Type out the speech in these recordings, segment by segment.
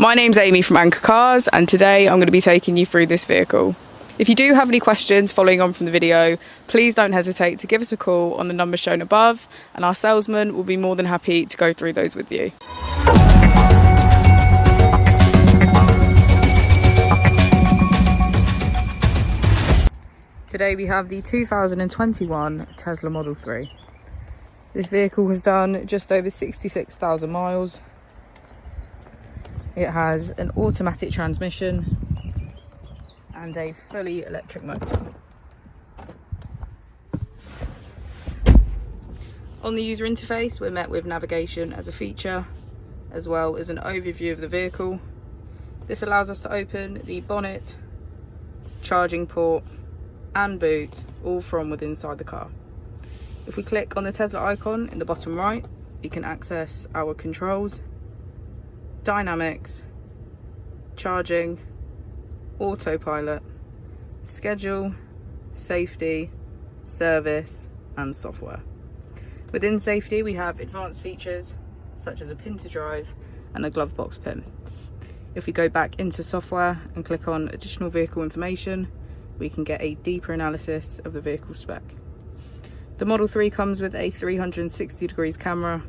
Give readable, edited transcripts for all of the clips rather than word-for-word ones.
My name's Amy from Anchor Cars, and today I'm going to be taking you through this vehicle. If you do have any questions following on from the video, please don't hesitate to give us a call on the number shown above, and our salesman will be more than happy to go through those with you. Today we have the 2021 Tesla Model 3. This vehicle has done just over 66,000 miles. It has an automatic transmission and a fully electric motor. On the user interface, we're met with navigation as a feature, as well as an overview of the vehicle. This allows us to open the bonnet, charging port and boot, all from within inside the car. If we click on the Tesla icon in the bottom right, we can access our controls, dynamics, charging, autopilot, schedule, safety, service and software. Within safety we have advanced features such as a pin to drive and a glove box pin. If we go back into software and click on additional vehicle information, we can get a deeper analysis of the vehicle spec. The Model 3 comes with a 360 degrees camera,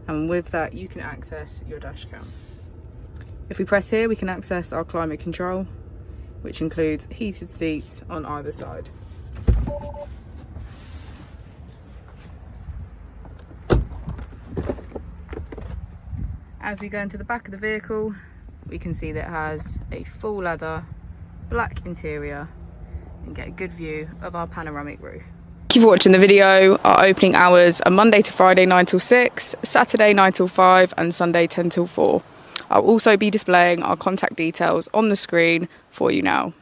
and with that you can access your dash cam. If we press here, we can access our climate control, which includes heated seats on either side. As we go into the back of the vehicle, we can see that it has a full leather, black interior, and get a good view of our panoramic roof. Thank you for watching the video. Our opening hours are Monday to Friday 9 till 6, Saturday 9 till 5 and Sunday 10 till 4. I'll also be displaying our contact details on the screen for you now.